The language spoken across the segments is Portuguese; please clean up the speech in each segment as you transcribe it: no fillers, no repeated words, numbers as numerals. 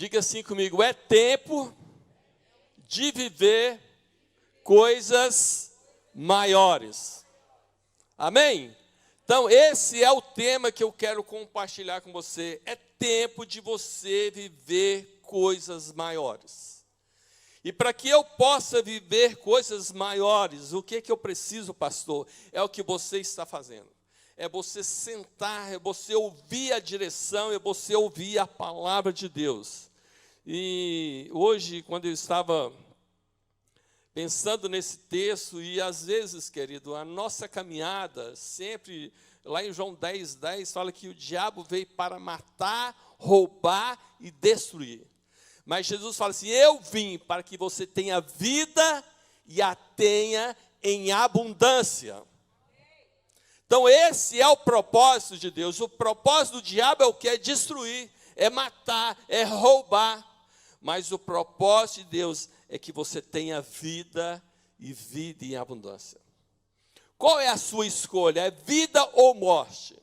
Diga assim comigo: é tempo de viver coisas maiores. Amém? Então, esse é o tema que eu quero compartilhar com você. É tempo de você viver coisas maiores. E para que eu possa viver coisas maiores, o que eu preciso, pastor? É o que você está fazendo. É você sentar, é você ouvir a direção, é você ouvir a palavra de Deus. E hoje, quando eu estava pensando nesse texto, e às vezes, querido, a nossa caminhada, sempre, lá em João 10:10, fala que o diabo veio para matar, roubar e destruir. Mas Jesus fala assim: eu vim para que você tenha vida e a tenha em abundância. Então esse é o propósito de Deus. O propósito do diabo é o que? É destruir, é matar, é roubar. Mas o propósito de Deus é que você tenha vida e vida em abundância. Qual é a sua escolha? É vida ou morte?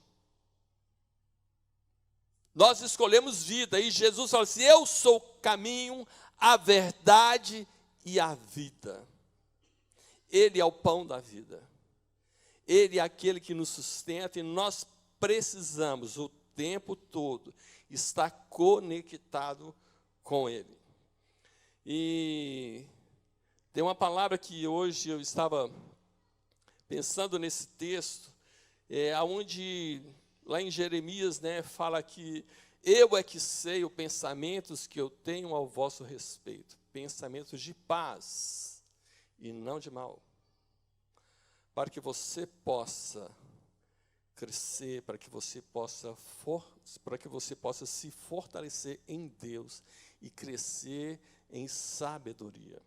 Nós escolhemos vida, e Jesus fala assim: eu sou o caminho, a verdade e a vida. Ele é o pão da vida. Ele é aquele que nos sustenta, e nós precisamos o tempo todo estar conectado com Ele. E tem uma palavra que hoje eu estava pensando nesse texto, onde lá em Jeremias, fala que eu é que sei os pensamentos que eu tenho ao vosso respeito, pensamentos de paz e não de mal, para que você possa crescer, para que você possa se fortalecer em Deus e crescer em sabedoria.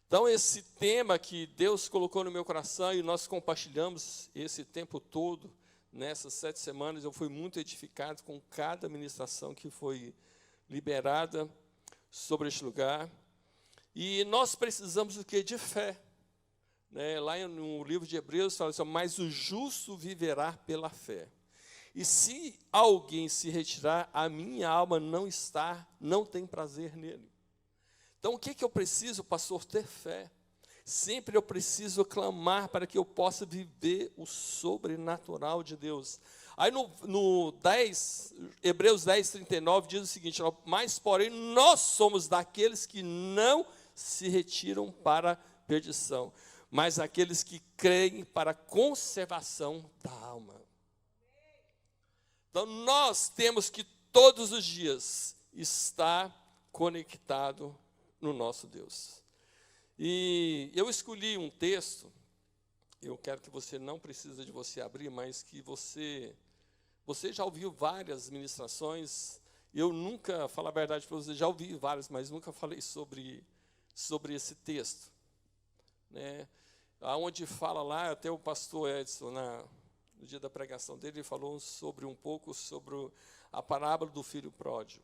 Então, esse tema que Deus colocou no meu coração, e nós compartilhamos esse tempo todo, nessas 7 semanas, eu fui muito edificado com cada ministração que foi liberada sobre este lugar. E nós precisamos do quê? De fé. Lá no livro de Hebreus fala assim: mas o justo viverá pela fé. E se alguém se retirar, a minha alma não tem prazer nele. Então, o que eu preciso, pastor? Ter fé. Sempre eu preciso clamar para que eu possa viver o sobrenatural de Deus. Aí no 10, Hebreus 10:39 diz o seguinte: mas porém nós somos daqueles que não se retiram para a perdição, mas aqueles que creem para a conservação da alma. Então nós temos que todos os dias estar conectado no nosso Deus. E eu escolhi um texto, eu quero que você não precisa de você abrir, mas que você já ouviu várias ministrações. Eu nunca, falar a verdade para você, já ouvi várias, mas nunca falei sobre esse texto. Onde fala lá, até o pastor Edson, no dia da pregação dele, ele falou um pouco sobre a parábola do filho pródigo.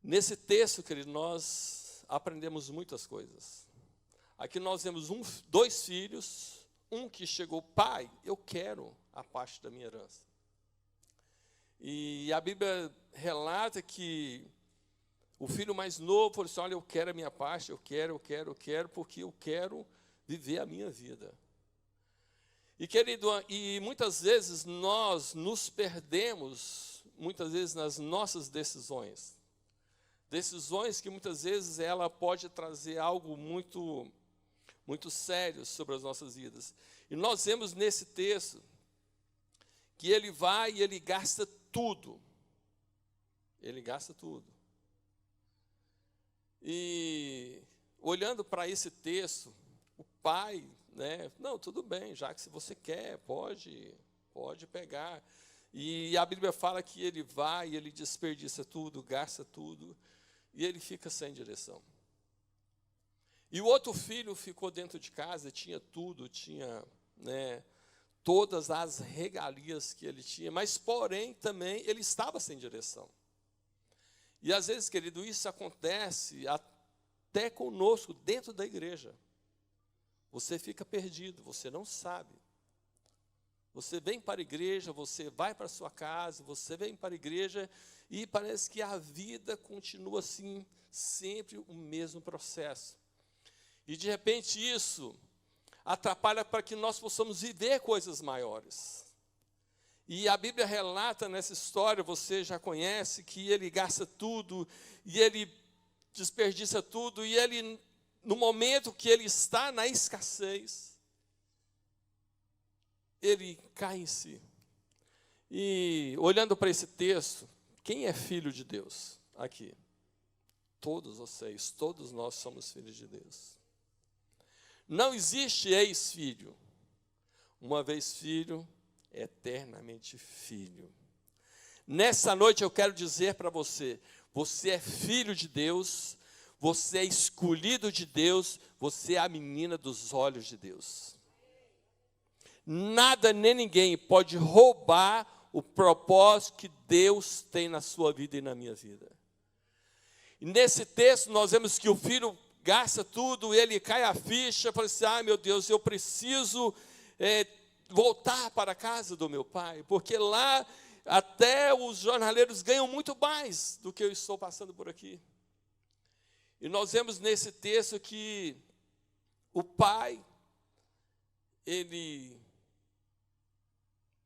Nesse texto, querido, nós aprendemos muitas coisas. Aqui nós vemos 2 filhos, um que chegou: pai, eu quero a parte da minha herança. E a Bíblia relata que o filho mais novo falou assim: olha, eu quero a minha parte, eu quero, porque eu quero viver a minha vida. E, querido, e muitas vezes nós nos perdemos, nas nossas decisões. Decisões que muitas vezes ela pode trazer algo muito, muito sério sobre as nossas vidas. E nós vemos nesse texto que ele vai e ele gasta tudo. Ele gasta tudo. E olhando para esse texto, o pai, não, tudo bem, já que se você quer, pode pegar. E a Bíblia fala que ele vai e ele desperdiça tudo, gasta tudo, e ele fica sem direção. E o outro filho ficou dentro de casa, tinha tudo, tinha todas as regalias que ele tinha, mas porém também ele estava sem direção. E às vezes, querido, isso acontece até conosco dentro da igreja. Você fica perdido, você não sabe. Você vem para a igreja, você vai para a sua casa, você vem para a igreja e parece que a vida continua assim, sempre o mesmo processo. E de repente isso atrapalha para que nós possamos viver coisas maiores. E a Bíblia relata nessa história, você já conhece, que ele gasta tudo, e ele desperdiça tudo, e ele, no momento que ele está na escassez, ele cai em si. E olhando para esse texto, quem é filho de Deus aqui? Todos vocês, todos nós somos filhos de Deus. Não existe ex-filho. Uma vez filho, eternamente filho. Nessa noite eu quero dizer para você, você é filho de Deus, você é escolhido de Deus, você é a menina dos olhos de Deus. Nada nem ninguém pode roubar o propósito que Deus tem na sua vida e na minha vida. E nesse texto nós vemos que o filho gasta tudo, ele cai a ficha, fala assim, meu Deus, eu preciso voltar para a casa do meu pai, porque lá até os jornaleiros ganham muito mais do que eu estou passando por aqui. E nós vemos nesse texto que o pai, ele,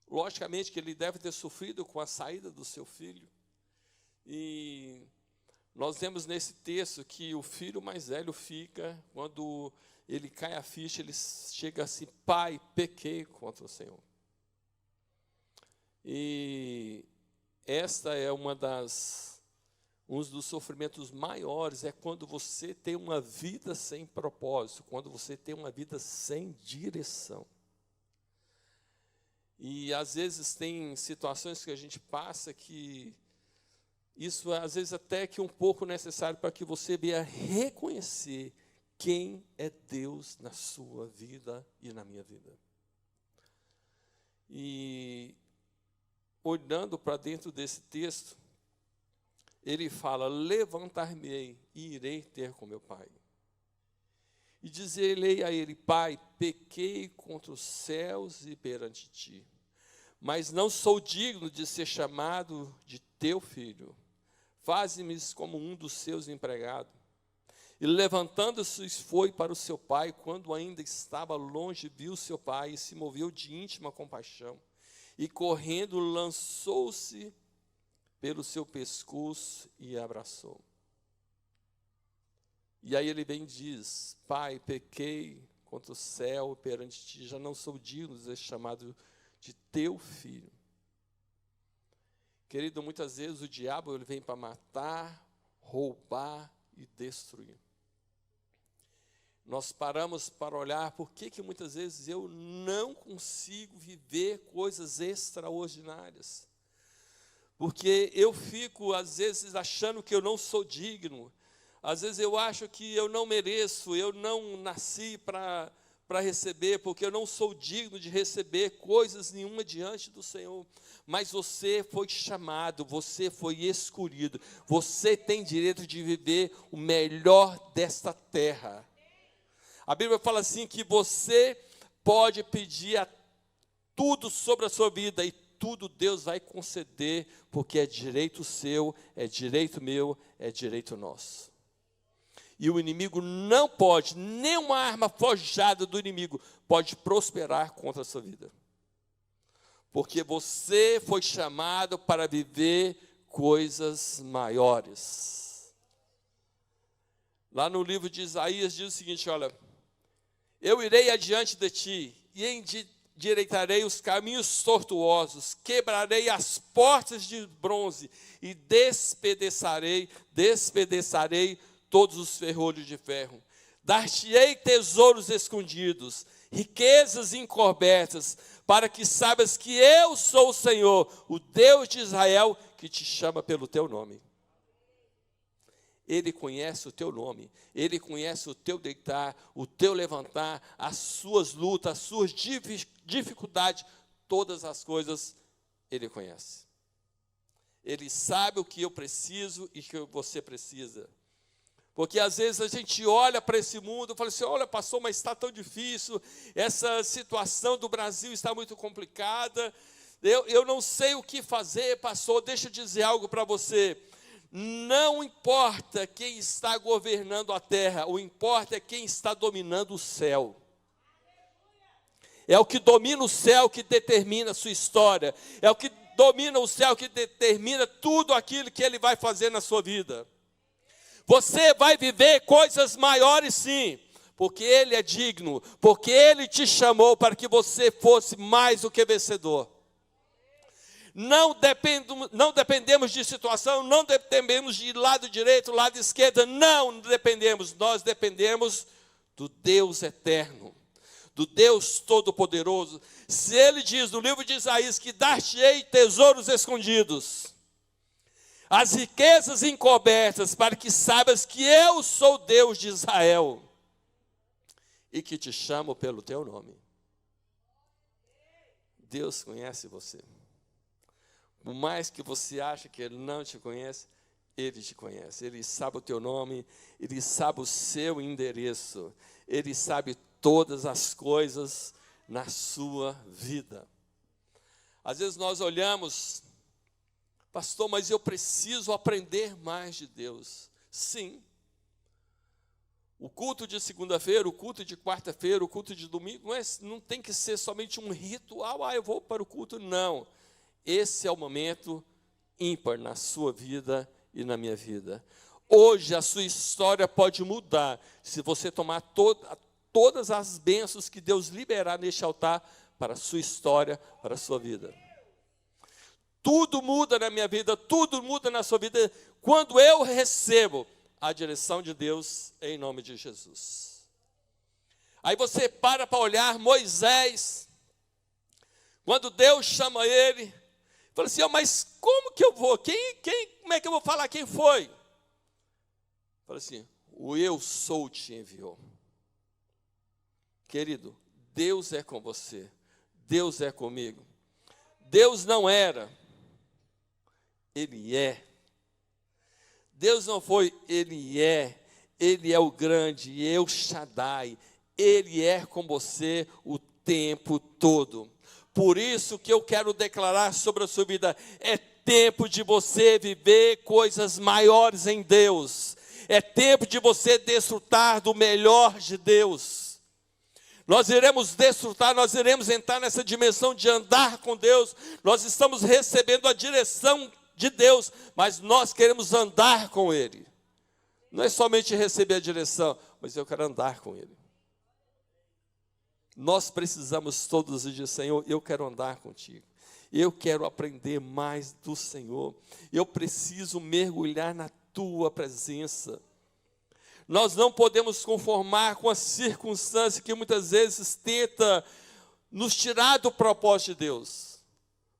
logicamente que ele deve ter sofrido com a saída do seu filho, e nós vemos nesse texto que o filho mais velho fica, quando ele cai a ficha, ele chega assim, pai, pequei contra o Senhor. E esta é um dos sofrimentos maiores, é quando você tem uma vida sem propósito, quando você tem uma vida sem direção. E às vezes tem situações que a gente passa que isso às vezes até que um pouco necessário para que você venha reconhecer quem é Deus na sua vida e na minha vida. E olhando para dentro desse texto, ele fala, levantar-me-ei e irei ter com meu pai. E dizer-lhe a ele, pai, pequei contra os céus e perante ti, mas não sou digno de ser chamado de teu filho. Faze-me como um dos seus empregados. E levantando-se foi para o seu pai, quando ainda estava longe, viu seu pai e se moveu de íntima compaixão. E correndo lançou-se pelo seu pescoço e abraçou. E aí ele vem e diz, pai, pequei contra o céu perante ti, já não sou digno de ser chamado de teu filho. Querido, muitas vezes o diabo ele vem para matar, roubar e destruir. Nós paramos para olhar por que muitas vezes eu não consigo viver coisas extraordinárias. Porque eu fico, às vezes, achando que eu não sou digno. Às vezes eu acho que eu não mereço, eu não nasci para receber, porque eu não sou digno de receber coisas nenhuma diante do Senhor. Mas você foi chamado, você foi escolhido, você tem direito de viver o melhor desta terra. A Bíblia fala assim que você pode pedir tudo sobre a sua vida e tudo Deus vai conceder, porque é direito seu, é direito meu, é direito nosso. E o inimigo não pode, nenhuma arma forjada do inimigo pode prosperar contra a sua vida. Porque você foi chamado para viver coisas maiores. Lá no livro de Isaías diz o seguinte, olha, eu irei adiante de ti e endireitarei os caminhos tortuosos, quebrarei as portas de bronze e despedaçarei todos os ferrolhos de ferro. Dar-te-ei tesouros escondidos, riquezas encobertas, para que saibas que eu sou o Senhor, o Deus de Israel, que te chama pelo teu nome. Ele conhece o teu nome, Ele conhece o teu deitar, o teu levantar, as suas lutas, as suas dificuldades, todas as coisas Ele conhece. Ele sabe o que eu preciso e o que você precisa. Porque às vezes a gente olha para esse mundo e fala assim, olha, pastor, mas está tão difícil, essa situação do Brasil está muito complicada, eu não sei o que fazer, pastor. Deixa eu dizer algo para você. Não importa quem está governando a terra, o importa é quem está dominando o céu. É o que domina o céu que determina a sua história. É o que domina o céu que determina tudo aquilo que ele vai fazer na sua vida. Você vai viver coisas maiores, sim, porque ele é digno, porque ele te chamou para que você fosse mais do que vencedor. Não dependemos de situação, não dependemos de lado direito, lado esquerdo, não dependemos, nós dependemos do Deus eterno, do Deus todo-poderoso. Se ele diz no livro de Isaías que dar-te-ei tesouros escondidos, as riquezas encobertas, para que saibas que eu sou Deus de Israel e que te chamo pelo teu nome. Deus conhece você. Por mais que você ache que Ele não te conhece, Ele te conhece. Ele sabe o teu nome, Ele sabe o seu endereço, Ele sabe todas as coisas na sua vida. Às vezes nós olhamos, pastor, mas eu preciso aprender mais de Deus. Sim. O culto de segunda-feira, o culto de quarta-feira, o culto de domingo, não tem que ser somente um ritual. Eu vou para o culto. Não. Esse é o momento ímpar na sua vida e na minha vida. Hoje a sua história pode mudar se você tomar todas as bênçãos que Deus liberar neste altar para a sua história, para a sua vida. Tudo muda na minha vida, tudo muda na sua vida, quando eu recebo a direção de Deus, em nome de Jesus. Aí você para olhar Moisés, quando Deus chama ele, fala assim, mas como que eu vou? Como é que eu vou falar quem foi? Fala assim, o eu sou te enviou. Querido, Deus é com você, Deus é comigo. Deus não era, Ele é. Deus não foi, Ele é o grande, El Shaddai, Ele é com você o tempo todo. Por isso que eu quero declarar sobre a sua vida, é tempo de você viver coisas maiores em Deus, é tempo de você desfrutar do melhor de Deus. Nós iremos desfrutar, nós iremos entrar nessa dimensão de andar com Deus, nós estamos recebendo a direção de Deus, mas nós queremos andar com Ele. Não é somente receber a direção, mas eu quero andar com Ele. Nós precisamos todos dizer, Senhor, eu quero andar contigo. Eu quero aprender mais do Senhor. Eu preciso mergulhar na tua presença. Nós não podemos conformar com a circunstância que muitas vezes tenta nos tirar do propósito de Deus.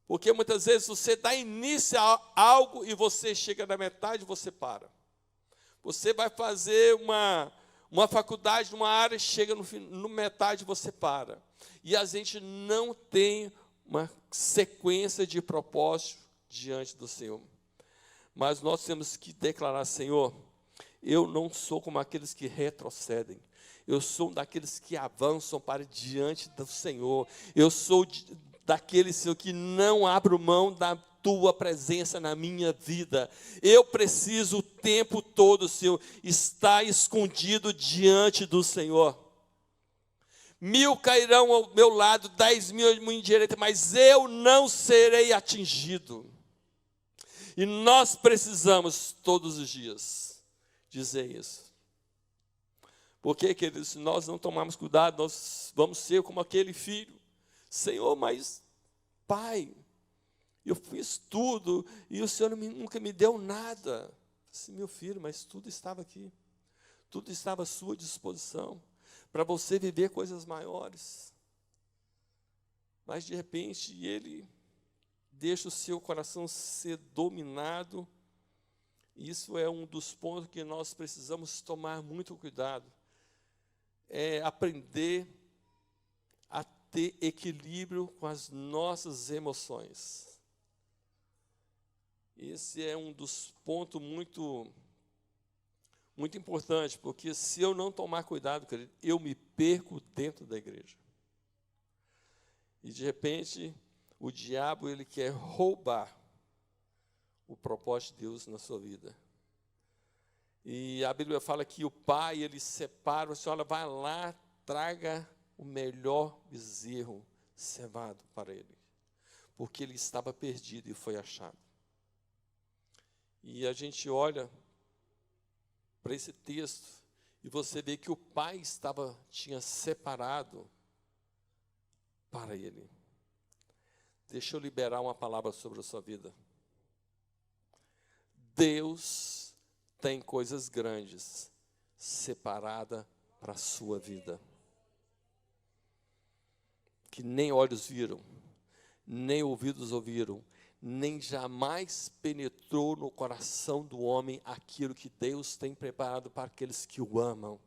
Porque muitas vezes você dá início a algo e você chega na metade e você para. Você vai fazer uma faculdade, numa área, chega no metade e você para. E a gente não tem uma sequência de propósito diante do Senhor. Mas nós temos que declarar, Senhor, eu não sou como aqueles que retrocedem. Eu sou daqueles que avançam para diante do Senhor. Eu sou daqueles, Senhor, que não abro mão da tua presença na minha vida. Eu preciso o tempo todo, Senhor, estar escondido diante do Senhor. 1000 cairão ao meu lado, 10.000 à minha direita, mas eu não serei atingido. E nós precisamos todos os dias dizer isso. Porque, queridos, se nós não tomarmos cuidado, nós vamos ser como aquele filho. Senhor, mas, Pai, eu fiz tudo e o Senhor nunca me deu nada. Assim, meu filho, mas tudo estava aqui. Tudo estava à sua disposição para você viver coisas maiores. Mas, de repente, Ele deixa o seu coração ser dominado. Isso é um dos pontos que nós precisamos tomar muito cuidado. É aprender a ter equilíbrio com as nossas emoções. Esse é um dos pontos muito Muito importante, porque se eu não tomar cuidado, querido, eu me perco dentro da igreja. E, de repente, o diabo, ele quer roubar o propósito de Deus na sua vida. E a Bíblia fala que o pai, ele separa, a senhora vai lá, traga o melhor bezerro cevado para ele. Porque ele estava perdido e foi achado. E a gente olha para esse texto e você vê que o pai tinha separado para ele. Deixa eu liberar uma palavra sobre a sua vida. Deus tem coisas grandes separada para a sua vida. Que nem olhos viram, nem ouvidos ouviram, nem jamais penetrou no coração do homem aquilo que Deus tem preparado para aqueles que o amam.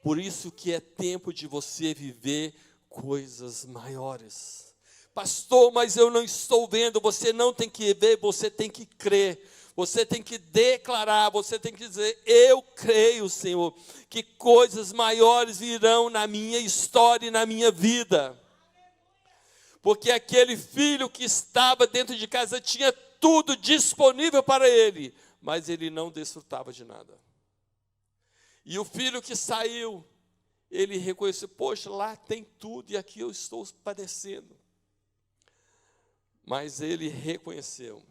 Por isso que é tempo de você viver coisas maiores. Pastor, mas eu não estou vendo. Você não tem que ver, você tem que crer. Você tem que declarar, você tem que dizer, eu creio, Senhor, que coisas maiores virão na minha história e na minha vida. Porque aquele filho que estava dentro de casa tinha tudo disponível para ele, mas ele não desfrutava de nada. E o filho que saiu, ele reconheceu, poxa, lá tem tudo e aqui eu estou padecendo. Mas ele reconheceu,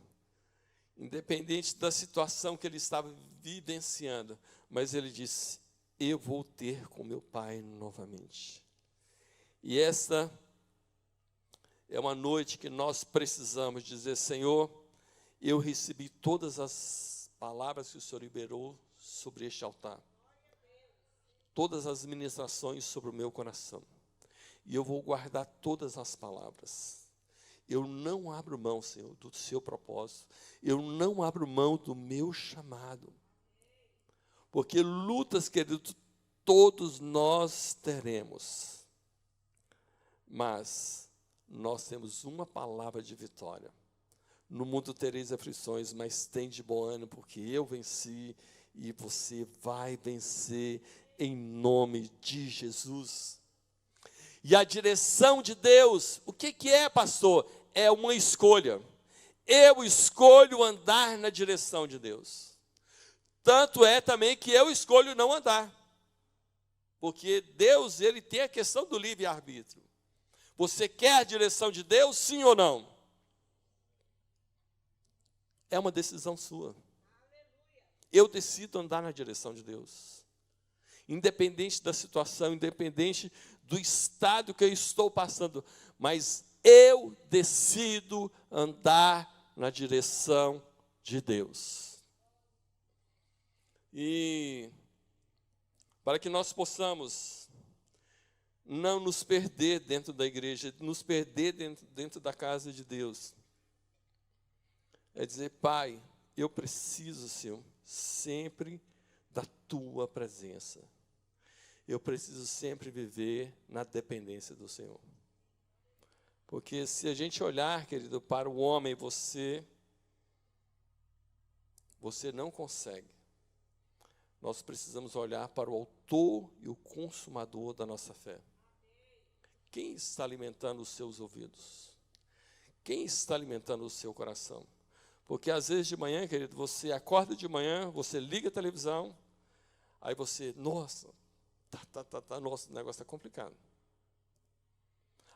independente da situação que ele estava vivenciando, mas ele disse, eu vou ter com meu pai novamente. E esta é uma noite que nós precisamos dizer, Senhor, eu recebi todas as palavras que o Senhor liberou sobre este altar. Todas as ministrações sobre o meu coração. E eu vou guardar todas as palavras. Eu não abro mão, Senhor, do seu propósito. Eu não abro mão do meu chamado. Porque lutas, querido, todos nós teremos. Mas nós temos uma palavra de vitória. No mundo tereis aflições, mas tem de bom ânimo, porque eu venci e você vai vencer em nome de Jesus. E a direção de Deus, o que é, pastor? É uma escolha. Eu escolho andar na direção de Deus. Tanto é também que eu escolho não andar. Porque Deus, ele tem a questão do livre-arbítrio. Você quer a direção de Deus, sim ou não? É uma decisão sua. Eu decido andar na direção de Deus. Independente da situação, independente do estado que eu estou passando, mas eu decido andar na direção de Deus. E para que nós possamos não nos perder dentro da igreja, nos perder dentro da casa de Deus, é dizer, Pai, eu preciso, Senhor, sempre da Tua presença. Eu preciso sempre viver na dependência do Senhor. Porque se a gente olhar, querido, para o homem, você não consegue. Nós precisamos olhar para o autor e o consumador da nossa fé. Quem está alimentando os seus ouvidos? Quem está alimentando o seu coração? Porque às vezes de manhã, querido, você acorda de manhã, você liga a televisão, aí você, nossa, nossa, o negócio está complicado.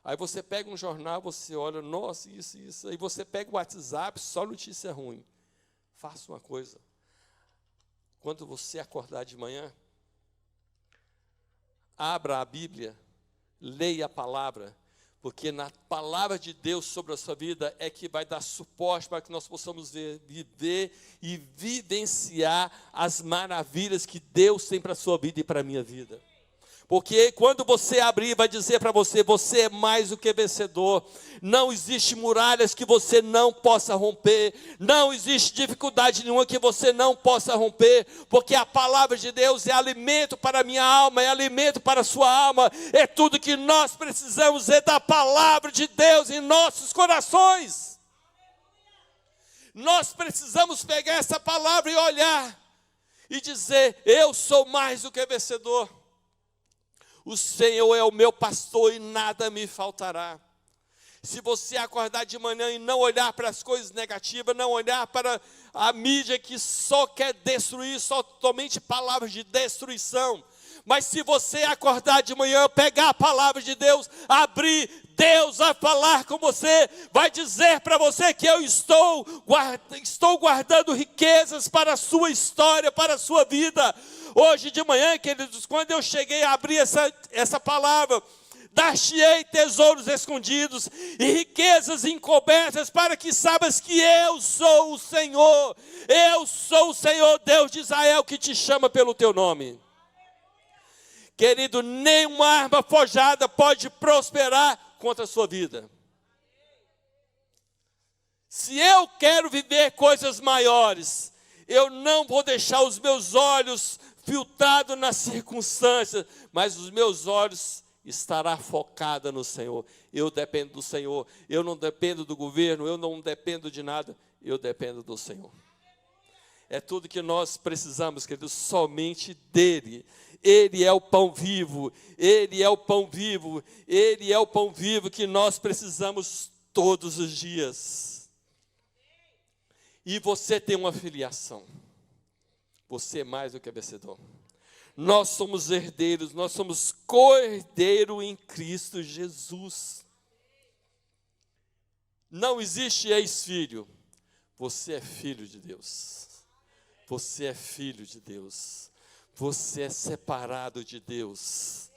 Aí você pega um jornal, você olha, nossa, isso. Aí você pega o WhatsApp, só notícia ruim. Faça uma coisa. Quando você acordar de manhã, abra a Bíblia, leia a palavra, porque na palavra de Deus sobre a sua vida é que vai dar suporte para que nós possamos viver e vivenciar as maravilhas que Deus tem para a sua vida e para a minha vida. Porque quando você abrir, vai dizer para você, você é mais do que vencedor. Não existe muralhas que você não possa romper. Não existe dificuldade nenhuma que você não possa romper. Porque a palavra de Deus é alimento para a minha alma, é alimento para a sua alma. É tudo que nós precisamos, é da palavra de Deus em nossos corações. Nós precisamos pegar essa palavra e olhar. e dizer: eu sou mais do que vencedor. O Senhor é o meu pastor e nada me faltará. Se você acordar de manhã e não olhar para as coisas negativas, não olhar para a mídia que só quer destruir, só somente palavras de destruição. Mas se você acordar de manhã, pegar a palavra de Deus, abrir, Deus vai falar com você, vai dizer para você que eu estou guardando riquezas para a sua história, para a sua vida. Hoje de manhã, queridos, quando eu cheguei a abrir essa palavra, dar-te-ei tesouros escondidos e riquezas encobertas, para que saibas que eu sou o Senhor. Eu sou o Senhor, Deus de Israel, que te chama pelo teu nome. Querido, nenhuma arma forjada pode prosperar contra a sua vida. Se eu quero viver coisas maiores, eu não vou deixar os meus olhos filtrados nas circunstâncias, mas os meus olhos estará focada no Senhor. Eu dependo do Senhor, eu não dependo do governo, eu não dependo de nada, eu dependo do Senhor. É tudo que nós precisamos, querido, somente dEle. Ele é o pão vivo, Ele é o pão vivo, Ele é o pão vivo que nós precisamos todos os dias. E você tem uma filiação, você é mais do que vencedor. Nós somos herdeiros, nós somos co-herdeiro em Cristo Jesus. Não existe ex-filho, você é filho de Deus. Você é filho de Deus. Você é separado de Deus.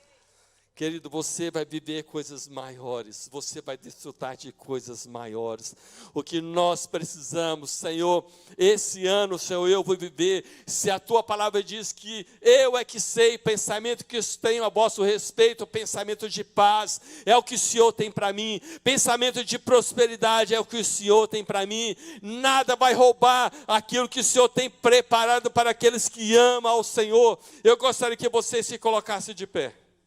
Querido, você vai viver coisas maiores, você vai desfrutar de coisas maiores. O que nós precisamos, Senhor, esse ano, Senhor, eu vou viver. Se a Tua palavra diz que eu é que sei, pensamento que tenho a vosso respeito, pensamento de paz, é o que o Senhor tem para mim. Pensamento de prosperidade é o que o Senhor tem para mim. Nada vai roubar aquilo que o Senhor tem preparado para aqueles que amam ao Senhor. Eu gostaria que você se colocasse de pé.